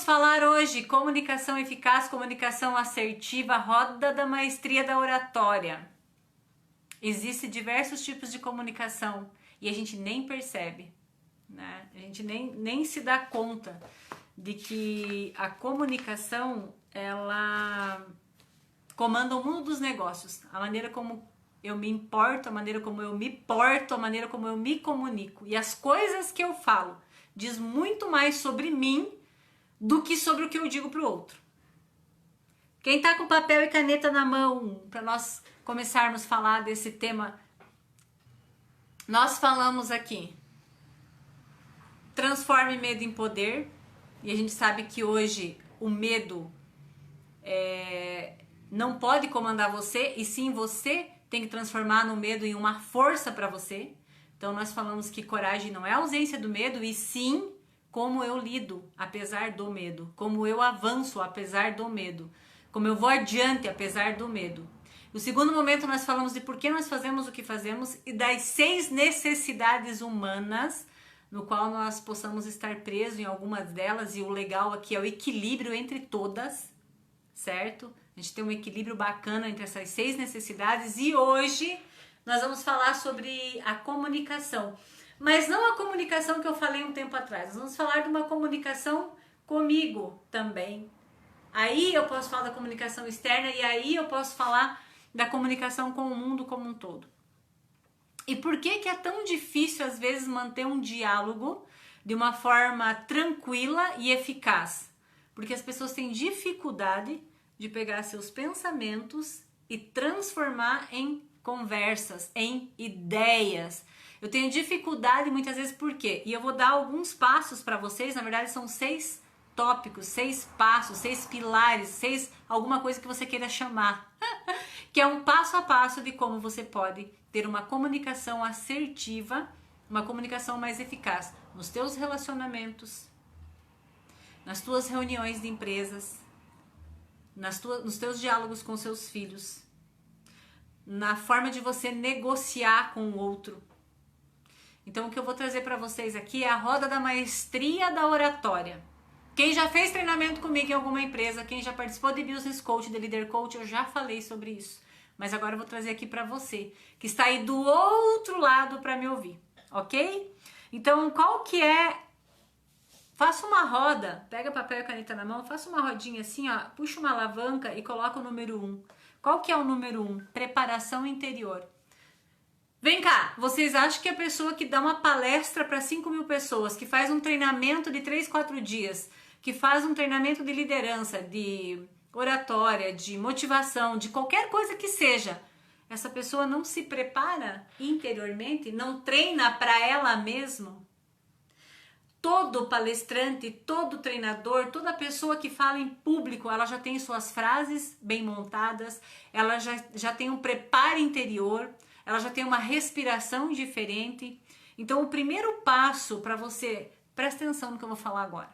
vamos falar hoje comunicação eficaz, comunicação assertiva, roda da maestria da oratória. Existem diversos tipos de comunicação e a gente nem percebe, né? A gente nem se dá conta de que a comunicação, ela comanda o mundo dos negócios. A maneira como eu me importo, a maneira como eu me porto, a maneira como eu me comunico. E as coisas que eu falo diz muito mais sobre mim do que sobre o que eu digo para o outro. Quem tá com papel e caneta na mão, para nós começarmos a falar desse tema, nós falamos aqui, transforme medo em poder, e a gente sabe que hoje o medo não pode comandar você, e sim você tem que transformar no medo em uma força para você. Então nós falamos que coragem não é a ausência do medo, e sim como eu lido apesar do medo, como eu avanço apesar do medo, como eu vou adiante apesar do medo. No segundo momento nós falamos de por que nós fazemos o que fazemos e das 6 necessidades humanas, no qual nós possamos estar presos em algumas delas, e o legal aqui é o equilíbrio entre todas, certo? A gente tem um equilíbrio bacana entre essas 6 necessidades, e hoje nós vamos falar sobre a comunicação. Mas não a comunicação que eu falei um tempo atrás, nós vamos falar de uma comunicação comigo também. Aí eu posso falar da comunicação externa, e aí eu posso falar da comunicação com o mundo como um todo. E por que é tão difícil às vezes manter um diálogo de uma forma tranquila e eficaz? Porque as pessoas têm dificuldade de pegar seus pensamentos e transformar em conversas, em ideias. Eu tenho dificuldade muitas vezes, por quê? E eu vou dar alguns passos para vocês, na verdade são 6 tópicos, 6 passos, 6 pilares, 6 alguma coisa que você queira chamar, que é um passo a passo de como você pode ter uma comunicação assertiva, uma comunicação mais eficaz nos teus relacionamentos, nas tuas reuniões de empresas, nos teus diálogos com seus filhos, na forma de você negociar com o outro. Então o que eu vou trazer para vocês aqui é a roda da maestria da oratória. Quem já fez treinamento comigo em alguma empresa, quem já participou de Business Coach, de Leader Coach, eu já falei sobre isso. Mas agora eu vou trazer aqui para você, que está aí do outro lado para me ouvir, ok? Então qual que é... Faça uma roda, pega papel e caneta na mão, faça uma rodinha assim, ó, puxa uma alavanca e coloca o número 1. Qual que é o número 1? Preparação interior. Vem cá, vocês acham que a pessoa que dá uma palestra para 5.000 pessoas, que faz um treinamento de 3, 4 dias, que faz um treinamento de liderança, de oratória, de motivação, de qualquer coisa que seja, essa pessoa não se prepara interiormente, não treina para ela mesma? Todo palestrante, todo treinador, toda pessoa que fala em público, ela já tem suas frases bem montadas, ela já tem um preparo interior, ela já tem uma respiração diferente. Então o primeiro passo para você, presta atenção no que eu vou falar agora.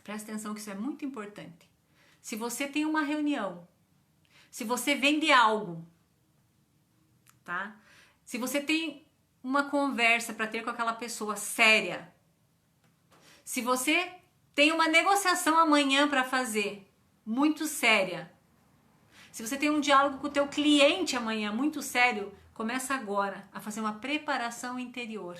Presta atenção que isso é muito importante. Se você tem uma reunião, se você vende algo, tá? Se você tem uma conversa para ter com aquela pessoa séria, se você tem uma negociação amanhã para fazer, muito séria, se você tem um diálogo com o teu cliente amanhã, muito sério, começa agora a fazer uma preparação interior.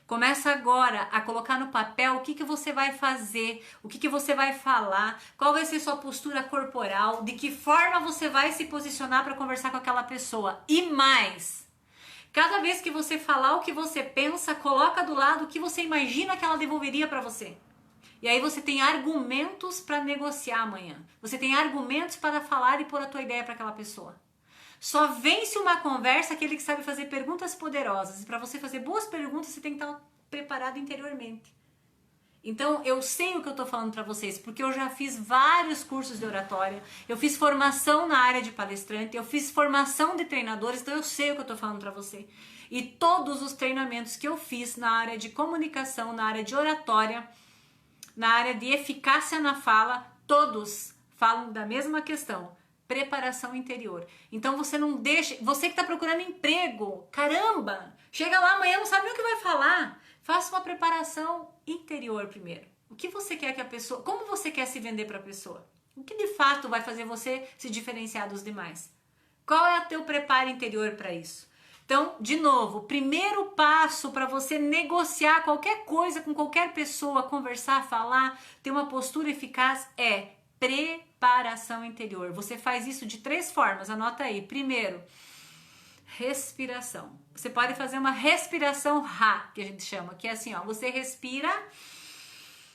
Começa agora a colocar no papel o que você vai fazer, o que você vai falar, qual vai ser sua postura corporal, de que forma você vai se posicionar para conversar com aquela pessoa. E mais, cada vez que você falar o que você pensa, coloca do lado o que você imagina que ela devolveria para você. E aí você tem argumentos para negociar amanhã. Você tem argumentos para falar e pôr a tua ideia para aquela pessoa. Só vence uma conversa aquele que sabe fazer perguntas poderosas. E para você fazer boas perguntas, você tem que estar preparado interiormente. Então, eu sei o que eu estou falando para vocês, porque eu já fiz vários cursos de oratória, eu fiz formação na área de palestrante, eu fiz formação de treinadores, então eu sei o que eu estou falando para você. E todos os treinamentos que eu fiz na área de comunicação, na área de oratória, na área de eficácia na fala, todos falam da mesma questão. Preparação interior. Então você não deixa, você que está procurando emprego, caramba, chega lá amanhã não sabe nem o que vai falar, Faça uma preparação interior primeiro. O que você quer que a pessoa... Como você quer se vender para a pessoa? O que de fato vai fazer você se diferenciar dos demais? Qual é o teu preparo interior para isso? Então, de novo, o primeiro passo para você negociar qualquer coisa com qualquer pessoa, conversar, falar, ter uma postura eficaz é preparação interior. Você faz isso de 3 formas, anota aí. Primeiro, respiração. Você pode fazer uma respiração Ra, que a gente chama, que é assim, ó, você respira,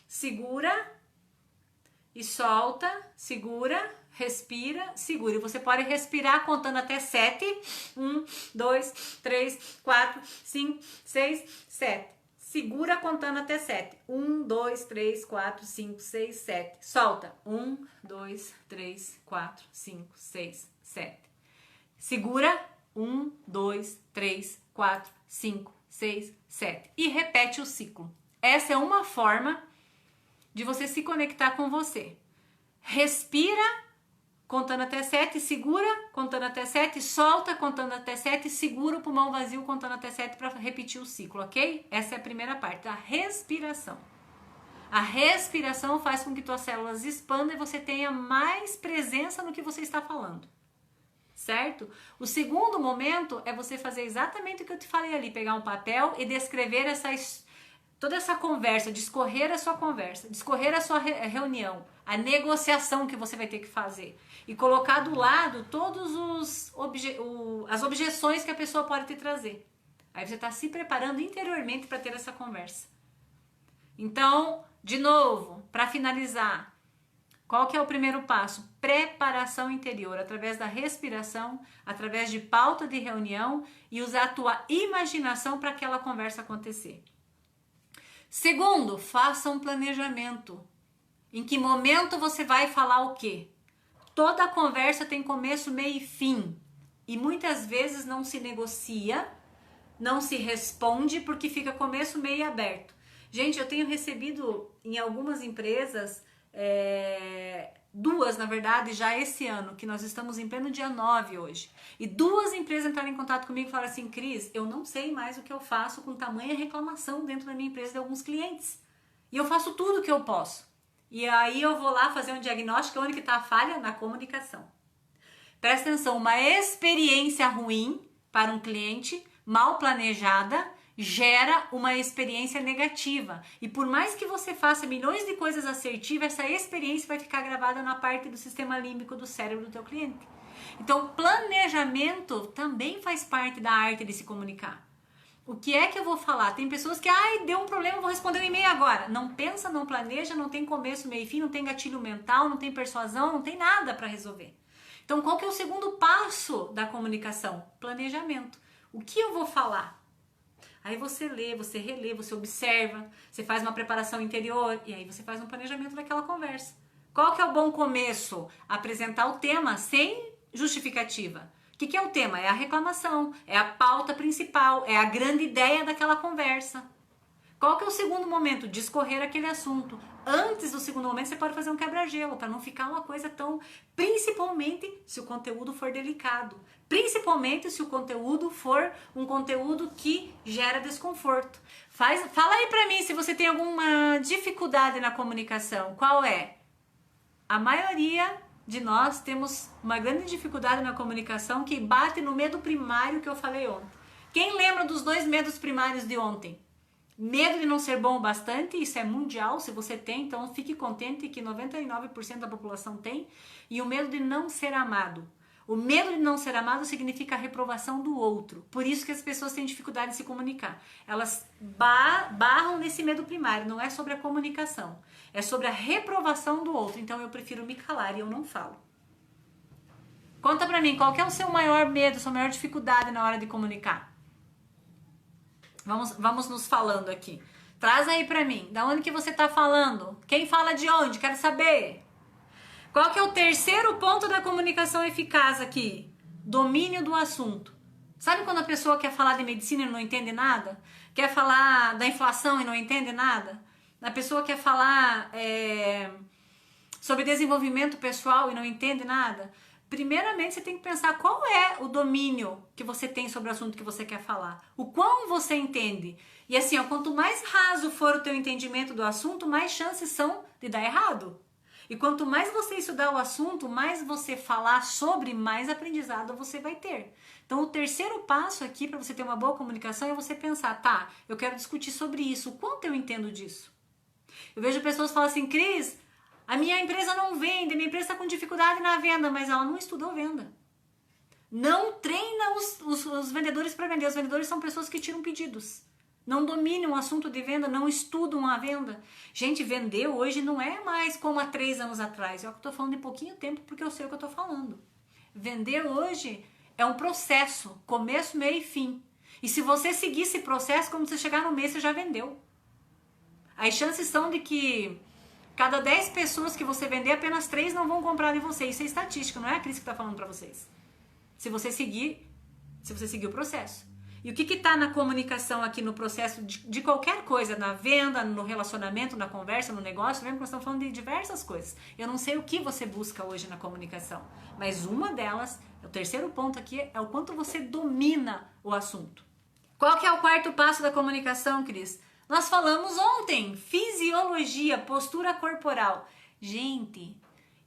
segura e solta, segura, respira, segura. E você pode respirar contando até 7. 1, 2, 3, 4, 5, 6, 7. Segura contando até 7. 1, 2, 3, 4, 5, 6, 7. Solta. 1, 2, 3, 4, 5, 6, 7. Segura. 1, 2, 3, 4, 5, 6, 7. E repete o ciclo. Essa é uma forma de você se conectar com você. Respira, contando até 7, segura, contando até 7, solta, contando até 7, segura o pulmão vazio, contando até 7 para repetir o ciclo, ok? Essa é a primeira parte, a respiração. A respiração faz com que tuas células expandam e você tenha mais presença no que você está falando. Certo? O segundo momento é você fazer exatamente o que eu te falei ali, pegar um papel e descrever toda essa conversa, discorrer a sua conversa, discorrer a sua reunião, a negociação que você vai ter que fazer e colocar do lado todas as objeções que a pessoa pode te trazer. Aí você está se preparando interiormente para ter essa conversa. Então, de novo, para finalizar, qual que é o primeiro passo? Preparação interior, através da respiração, através de pauta de reunião e usar a tua imaginação para aquela conversa acontecer. Segundo, faça um planejamento. Em que momento você vai falar o quê? Toda conversa tem começo, meio e fim. E muitas vezes não se negocia, não se responde porque fica começo, meio e aberto. Gente, eu tenho recebido em algumas empresas... 2, na verdade, já esse ano, que nós estamos em pleno dia 9 hoje. E 2 empresas entraram em contato comigo e falaram assim, Cris, eu não sei mais o que eu faço com tamanha reclamação dentro da minha empresa de alguns clientes. E eu faço tudo o que eu posso. E aí eu vou lá fazer um diagnóstico onde que está a falha na comunicação. Presta atenção, uma experiência ruim para um cliente, mal planejada, gera uma experiência negativa. E por mais que você faça milhões de coisas assertivas, essa experiência vai ficar gravada na parte do sistema límbico do cérebro do teu cliente. Então, planejamento também faz parte da arte de se comunicar. O que é que eu vou falar? Tem pessoas que, deu um problema, vou responder um e-mail agora. Não pensa, não planeja, não tem começo, meio e fim, não tem gatilho mental, não tem persuasão, não tem nada para resolver. Então, qual que é o segundo passo da comunicação? Planejamento. O que eu vou falar? Aí você lê, você relê, você observa, você faz uma preparação interior e aí você faz um planejamento daquela conversa. Qual que é o bom começo? Apresentar o tema sem justificativa. O que é o tema? É a reclamação, é a pauta principal, é a grande ideia daquela conversa. Qual que é o segundo momento? Discorrer aquele assunto. Antes do segundo momento você pode fazer um quebra-gelo para não ficar uma coisa tão... Principalmente se o conteúdo for delicado. Principalmente se o conteúdo for um conteúdo que gera desconforto. Fala aí pra mim se você tem alguma dificuldade na comunicação. Qual é? A maioria de nós temos uma grande dificuldade na comunicação que bate no medo primário que eu falei ontem. Quem lembra dos 2 medos primários de ontem? Medo de não ser bom o bastante, isso é mundial, se você tem, então fique contente que 99% da população tem. E o medo de não ser amado. O medo de não ser amado significa a reprovação do outro. Por isso que as pessoas têm dificuldade de se comunicar. Elas barram nesse medo primário, não é sobre a comunicação. É sobre a reprovação do outro. Então eu prefiro me calar e eu não falo. Conta pra mim, qual que é o seu maior medo, sua maior dificuldade na hora de comunicar? Vamos nos falando aqui. Traz aí pra mim, da onde que você tá falando? Quem fala de onde? Quero saber. Qual que é o terceiro ponto da comunicação eficaz aqui? Domínio do assunto. Sabe quando a pessoa quer falar de medicina e não entende nada? Quer falar da inflação e não entende nada? A pessoa quer falar sobre desenvolvimento pessoal e não entende nada? Primeiramente, você tem que pensar qual é o domínio que você tem sobre o assunto que você quer falar. O quão você entende. E assim, ó, quanto mais raso for o teu entendimento do assunto, mais chances são de dar errado. E quanto mais você estudar o assunto, mais você falar sobre, mais aprendizado você vai ter. Então, o terceiro passo aqui para você ter uma boa comunicação é você pensar, tá, eu quero discutir sobre isso. O quanto eu entendo disso? Eu vejo pessoas falarem assim, Cris, a minha empresa não vende, minha empresa está com dificuldade na venda, mas ela não estudou venda. Não treina os vendedores para vender. Os vendedores são pessoas que tiram pedidos. Não dominam o assunto de venda, não estudam a venda. Gente, vender hoje não é mais como há 3 anos atrás. Eu estou falando de pouquinho tempo porque eu sei o que eu estou falando. Vender hoje é um processo, começo, meio e fim. E se você seguir esse processo, quando você chegar no mês, você já vendeu. As chances são de que cada 10 pessoas que você vender, apenas 3 não vão comprar de você. Isso é estatística, não é a Cris que está falando para vocês. Se você seguir o processo. E o que está na comunicação aqui no processo de qualquer coisa, na venda, no relacionamento, na conversa, no negócio, lembra que nós estamos falando de diversas coisas. Eu não sei o que você busca hoje na comunicação, mas uma delas, o terceiro ponto aqui, é o quanto você domina o assunto. Qual que é o quarto passo da comunicação, Cris? Nós falamos ontem, fisiologia, postura corporal. Gente,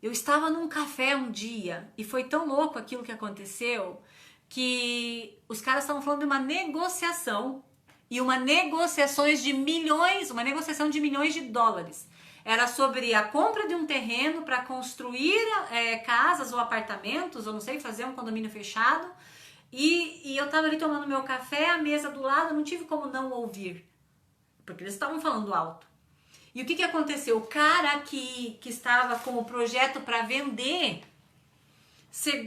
eu estava num café um dia e foi tão louco aquilo que aconteceu que os caras estavam falando de uma negociação e uma negociação de milhões de dólares. Era sobre a compra de um terreno para construir casas ou apartamentos, ou não sei, fazer um condomínio fechado. E eu estava ali tomando meu café, a mesa do lado, eu não tive como não ouvir, porque eles estavam falando alto. E o que aconteceu? O cara que estava com o projeto para vender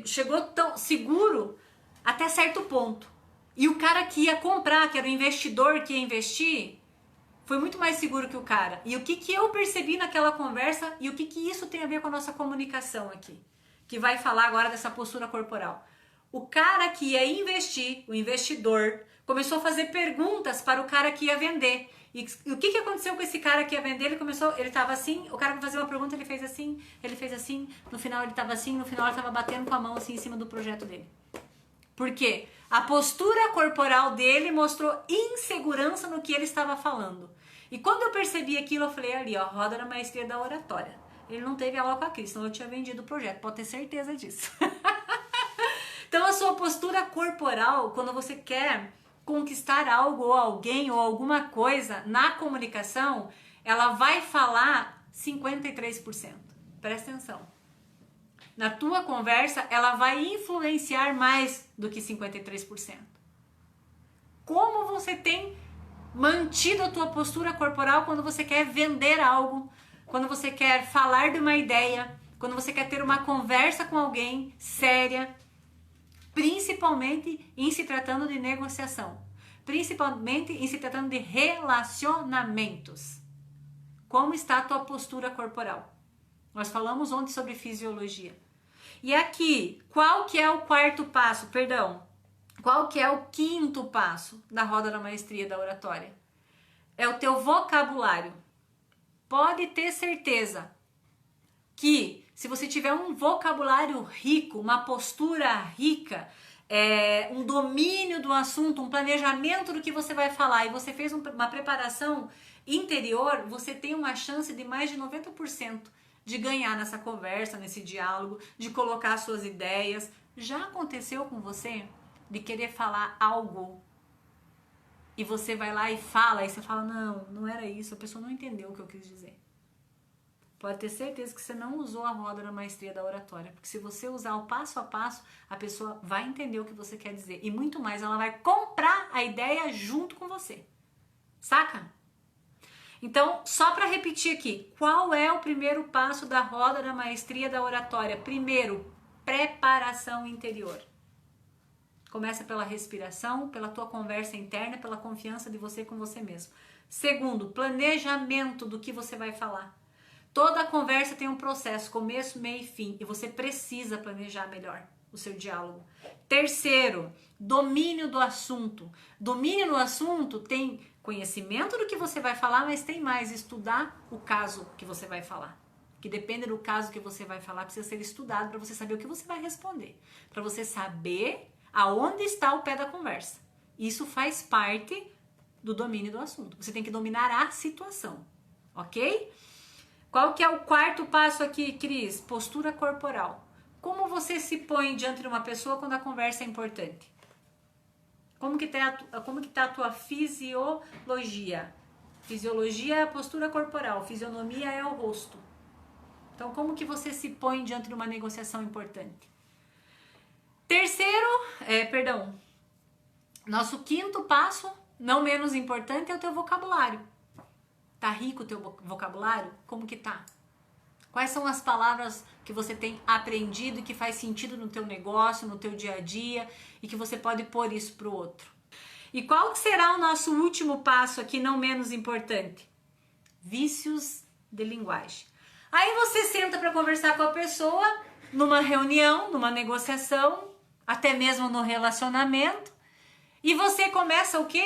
chegou tão seguro até certo ponto. E o cara que ia comprar, que era o investidor que ia investir, foi muito mais seguro que o cara. E o que eu percebi naquela conversa e o que isso tem a ver com a nossa comunicação aqui? Que vai falar agora dessa postura corporal. O cara que ia investir, o investidor, começou a fazer perguntas para o cara que ia vender. E o que aconteceu com esse cara que ia vender? Ele estava assim, o cara fazia uma pergunta, ele fez assim, no final ele estava assim, no final ele estava batendo com a mão assim em cima do projeto dele. Por quê? A postura corporal dele mostrou insegurança no que ele estava falando. E quando eu percebi aquilo, eu falei ali, ó, roda na maestria da oratória. Ele não teve aula com a Cris, senão eu tinha vendido o projeto, pode ter certeza disso. Então a sua postura corporal, quando você quer conquistar algo ou alguém ou alguma coisa na comunicação, ela vai falar 53%. Presta atenção. Na tua conversa, ela vai influenciar mais do que 53%. Como você tem mantido a tua postura corporal quando você quer vender algo, quando você quer falar de uma ideia, quando você quer ter uma conversa com alguém séria, principalmente em se tratando de negociação, principalmente em se tratando de relacionamentos. Como está a tua postura corporal? Nós falamos ontem sobre fisiologia. E aqui, qual que é o quarto passo? Qual que é o quinto passo da roda da maestria da oratória? É o teu vocabulário. Pode ter certeza que se você tiver um vocabulário rico, uma postura rica, um domínio do assunto, um planejamento do que você vai falar e você fez uma preparação interior, você tem uma chance de mais de 90% de ganhar nessa conversa, nesse diálogo, de colocar suas ideias. Já aconteceu com você de querer falar algo e você vai lá e fala, e você fala, não era isso, a pessoa não entendeu o que eu quis dizer. Pode ter certeza que você não usou a roda da maestria da oratória, porque se você usar o passo a passo, a pessoa vai entender o que você quer dizer. E muito mais, ela vai comprar a ideia junto com você. Saca? Então, só para repetir aqui, qual é o primeiro passo da roda da maestria da oratória? Primeiro, preparação interior. Começa pela respiração, pela tua conversa interna, pela confiança de você com você mesmo. Segundo, planejamento do que você vai falar. Toda conversa tem um processo, começo, meio e fim, e você precisa planejar melhor o seu diálogo. Terceiro, domínio do assunto. Domínio do assunto tem conhecimento do que você vai falar, mas tem mais, estudar o caso que você vai falar. que depende do caso que você vai falar, precisa ser estudado para você saber o que você vai responder, para você saber aonde está o pé da conversa. Isso faz parte do domínio do assunto. Você tem que dominar a situação, ok? Qual que é o quarto passo aqui, Cris? Postura corporal. Como você se põe diante de uma pessoa quando a conversa é importante? Como que tá a tua fisiologia? Fisiologia é a postura corporal, fisionomia é o rosto. Então, como que você se põe diante de uma negociação importante? Nosso quinto passo, não menos importante, é o teu vocabulário. Tá rico o teu vocabulário? Como que tá? Quais são as palavras que você tem aprendido e que faz sentido no teu negócio, no teu dia a dia e que você pode pôr isso pro outro? E qual será o nosso último passo aqui, não menos importante? Vícios de linguagem. Aí você senta para conversar com a pessoa numa reunião, numa negociação, até mesmo no relacionamento, e você começa o quê?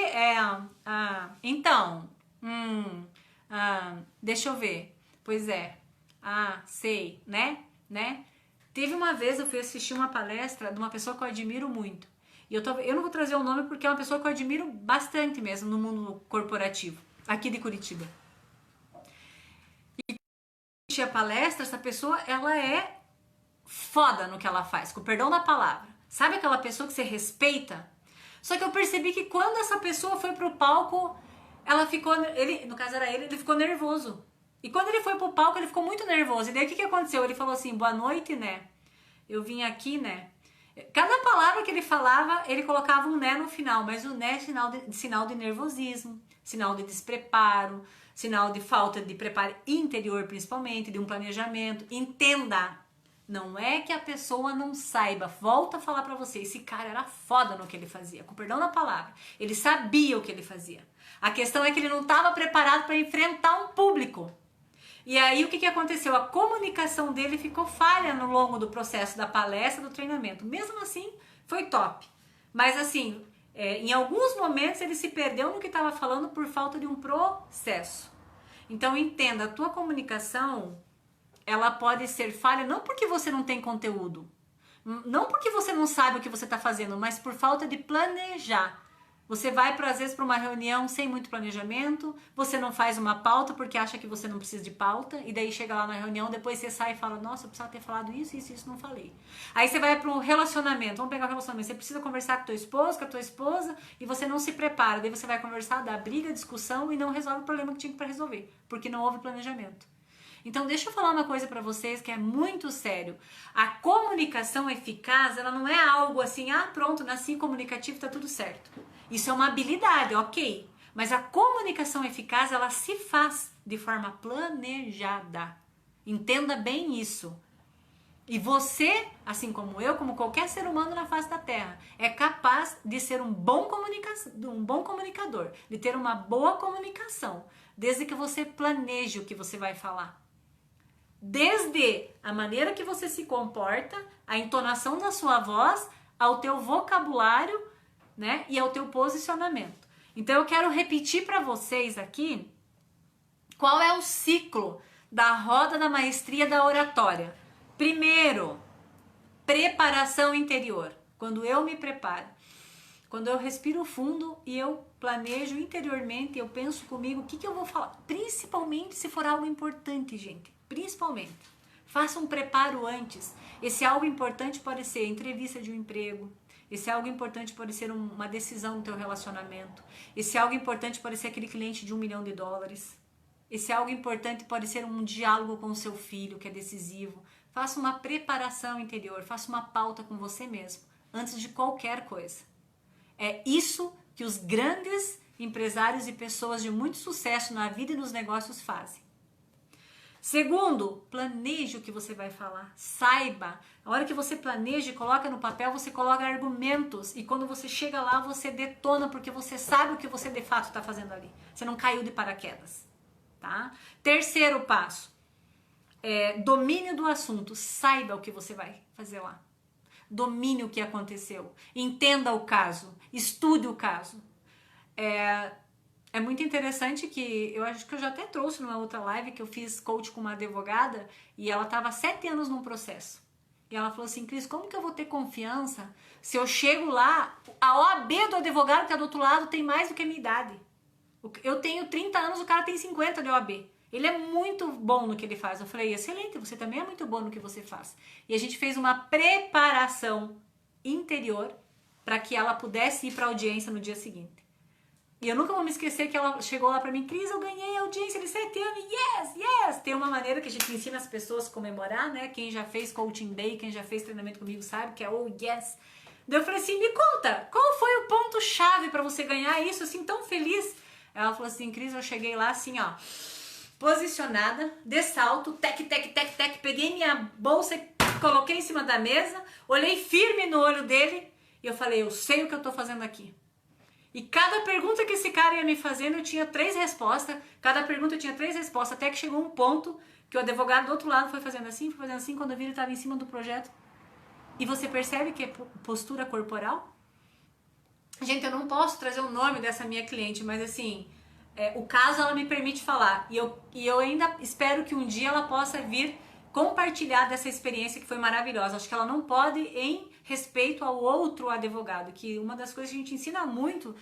Deixa eu ver. Pois é. Sei, né? Teve uma vez eu fui assistir uma palestra de uma pessoa que eu admiro muito. E eu não vou trazer o nome porque é uma pessoa que eu admiro bastante mesmo no mundo corporativo, aqui de Curitiba. E a palestra, essa pessoa, ela é foda no que ela faz, com o perdão da palavra. Sabe aquela pessoa que você respeita? Só que eu percebi que quando essa pessoa foi pro palco, no caso era ele ficou nervoso. E quando ele foi pro palco, ele ficou muito nervoso. E daí o que aconteceu? Ele falou assim, boa noite, né? Eu vim aqui, né? Cada palavra que ele falava, ele colocava um né no final, mas o né é sinal de nervosismo, sinal de despreparo, sinal de falta de preparo interior, principalmente, de um planejamento. Entenda, não é que a pessoa não saiba. Volta a falar pra você, esse cara era foda no que ele fazia, com perdão da palavra. Ele sabia o que ele fazia. A questão é que ele não estava preparado para enfrentar um público. E aí o que aconteceu? A comunicação dele ficou falha no longo do processo da palestra, do treinamento. Mesmo assim, foi top. Mas assim, em alguns momentos ele se perdeu no que estava falando por falta de um processo. Então entenda, a tua comunicação, ela pode ser falha não porque você não tem conteúdo, não porque você não sabe o que você está fazendo, mas por falta de planejar. Você vai, às vezes, para uma reunião sem muito planejamento, você não faz uma pauta porque acha que você não precisa de pauta, e daí chega lá na reunião, depois você sai e fala, nossa, eu precisava ter falado isso, não falei. Aí você vai para um relacionamento, vamos pegar o relacionamento, você precisa conversar com teu esposo, com a tua esposa, e você não se prepara, daí você vai conversar, dá briga, discussão, e não resolve o problema que tinha para resolver, porque não houve planejamento. Então deixa eu falar uma coisa para vocês que é muito sério. A comunicação eficaz, ela não é algo assim, pronto, nasci comunicativo, tá tudo certo. Isso é uma habilidade, ok. Mas a comunicação eficaz, ela se faz de forma planejada. Entenda bem isso. E você, assim como eu, como qualquer ser humano na face da Terra, é capaz de ser um bom comunicador, de ter uma boa comunicação, desde que você planeje o que você vai falar. Desde a maneira que você se comporta, a entonação da sua voz, ao teu vocabulário, né, e ao teu posicionamento. Então eu quero repetir para vocês aqui qual é o ciclo da roda da maestria da oratória. Primeiro, preparação interior. Quando eu me preparo, quando eu respiro fundo e eu planejo interiormente, eu penso comigo o que eu vou falar, principalmente se for algo importante, gente. Principalmente. Faça um preparo antes. Esse algo importante pode ser a entrevista de um emprego. Esse algo importante pode ser uma decisão no teu relacionamento. Esse algo importante pode ser aquele cliente de $1 milhão. Esse algo importante pode ser um diálogo com o seu filho, que é decisivo. Faça uma preparação interior. Faça uma pauta com você mesmo, antes de qualquer coisa. É isso que os grandes empresários e pessoas de muito sucesso na vida e nos negócios fazem. Segundo, planeje o que você vai falar. Saiba. A hora que você planeja e coloca no papel, você coloca argumentos. E quando você chega lá, você detona, porque você sabe o que você de fato está fazendo ali. Você não caiu de paraquedas. Tá? Terceiro passo. Domínio do assunto. Saiba o que você vai fazer lá. Domine o que aconteceu. Entenda o caso. Estude o caso. É É muito interessante que eu acho que eu já até trouxe numa outra live que eu fiz coach com uma advogada e ela estava 7 anos num processo. E ela falou assim, Cris, como que eu vou ter confiança se eu chego lá, a OAB do advogado que está do outro lado tem mais do que a minha idade. Eu tenho 30 anos, o cara tem 50 de OAB. Ele é muito bom no que ele faz. Eu falei, excelente, você também é muito bom no que você faz. E a gente fez uma preparação interior para que ela pudesse ir para a audiência no dia seguinte. E eu nunca vou me esquecer que ela chegou lá pra mim, Cris, eu ganhei a audiência de 7 anos, yes, yes! Tem uma maneira que a gente ensina as pessoas a comemorar, né? Quem já fez coaching day, quem já fez treinamento comigo sabe que é oh, yes! Daí eu falei assim, me conta, qual foi o ponto-chave pra você ganhar isso assim tão feliz? Ela falou assim, Cris, eu cheguei lá assim, ó, posicionada, de salto, tec, tec, tec, tec, peguei minha bolsa e coloquei em cima da mesa, olhei firme no olho dele e eu falei, eu sei o que eu tô fazendo aqui. E cada pergunta que esse cara ia me fazendo, eu tinha 3 respostas. Cada pergunta eu tinha 3 respostas, até que chegou um ponto que o advogado do outro lado foi fazendo assim, quando eu vi ele estava em cima do projeto. E você percebe que é postura corporal? Gente, eu não posso trazer o nome dessa minha cliente, mas assim, o caso ela me permite falar. E eu ainda espero que um dia ela possa vir compartilhar dessa experiência que foi maravilhosa. Acho que ela não pode em respeito ao outro advogado, que uma das coisas que a gente ensina muito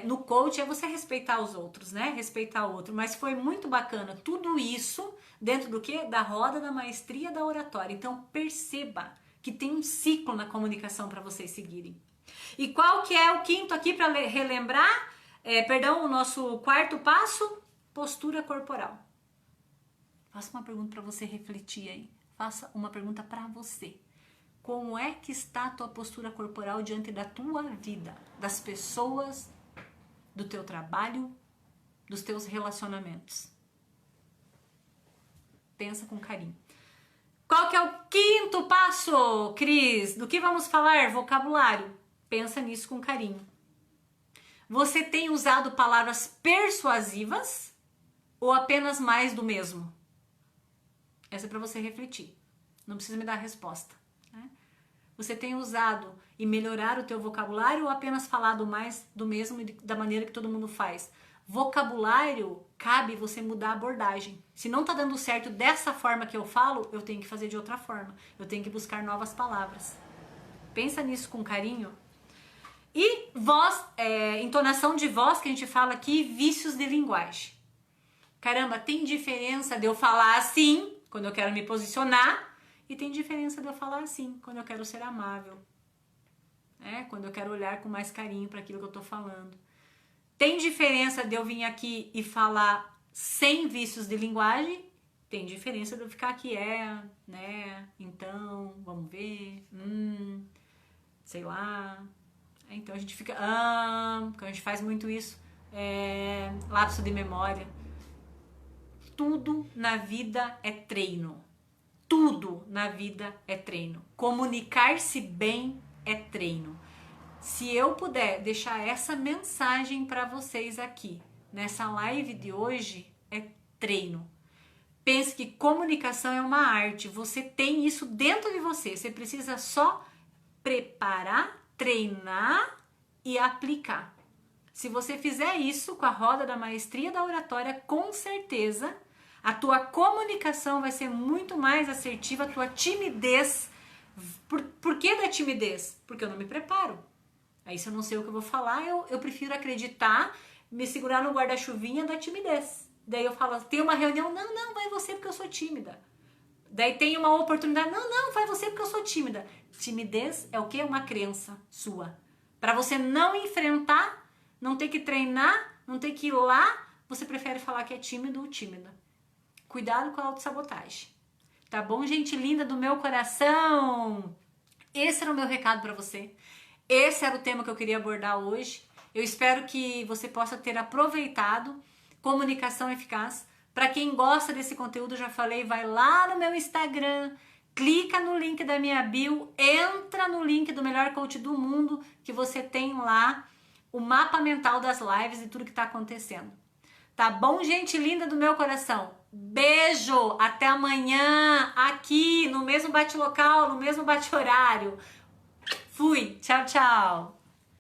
no coach é você respeitar os outros, né? Respeitar o outro. Mas foi muito bacana tudo isso dentro do quê? Da roda da maestria da oratória. Então perceba que tem um ciclo na comunicação para vocês seguirem. E qual que é o quinto aqui para relembrar? O nosso quarto passo, postura corporal. Faça uma pergunta para você refletir aí. Faça uma pergunta para você. Como é que está a tua postura corporal diante da tua vida, das pessoas, do teu trabalho, dos teus relacionamentos? Pensa com carinho. Qual que é o quinto passo, Cris? Do que vamos falar? Vocabulário. Pensa nisso com carinho. Você tem usado palavras persuasivas ou apenas mais do mesmo? Essa é para você refletir. Não precisa me dar a resposta. Né? Você tem usado e melhorar o teu vocabulário ou apenas falado mais do mesmo e da maneira que todo mundo faz? Vocabulário, cabe você mudar a abordagem. Se não tá dando certo dessa forma que eu falo, eu tenho que fazer de outra forma. Eu tenho que buscar novas palavras. Pensa nisso com carinho. E voz, entonação de voz que a gente fala aqui, vícios de linguagem. Caramba, tem diferença de eu falar assim, quando eu quero me posicionar, e tem diferença de eu falar assim, quando eu quero ser amável. Quando eu quero olhar com mais carinho para aquilo que eu tô falando. Tem diferença de eu vir aqui e falar sem vícios de linguagem, tem diferença de eu ficar aqui, né, então, vamos ver, sei lá. Então a gente fica, quando a gente faz muito isso, lapso de memória. Tudo na vida é treino. Tudo na vida é treino. Comunicar-se bem é treino. Se eu puder deixar essa mensagem para vocês aqui, nessa live de hoje, é treino. Pense que comunicação é uma arte. Você tem isso dentro de você. Você precisa só preparar, treinar e aplicar. Se você fizer isso com a roda da maestria da oratória, com certeza a tua comunicação vai ser muito mais assertiva, a tua timidez. Por que da timidez? Porque eu não me preparo. Aí se eu não sei o que eu vou falar, eu prefiro acreditar, me segurar no guarda-chuvinha da timidez. Daí eu falo, tem uma reunião, não, vai você porque eu sou tímida. Daí tem uma oportunidade, não, vai você porque eu sou tímida. Timidez é o quê? Uma crença sua. Para você não enfrentar, não ter que treinar, não ter que ir lá, você prefere falar que é tímido ou tímida. Cuidado com a autossabotagem. Tá bom, gente linda do meu coração? Esse era o meu recado para você. Esse era o tema que eu queria abordar hoje. Eu espero que você possa ter aproveitado. Comunicação eficaz. Para quem gosta desse conteúdo, já falei, vai lá no meu Instagram, clica no link da minha bio, entra no link do Melhor Coach do Mundo, que você tem lá o mapa mental das lives e tudo que está acontecendo. Tá bom, gente linda do meu coração? Beijo! Até amanhã, aqui, no mesmo bate-local, no mesmo bate-horário. Fui! Tchau, tchau!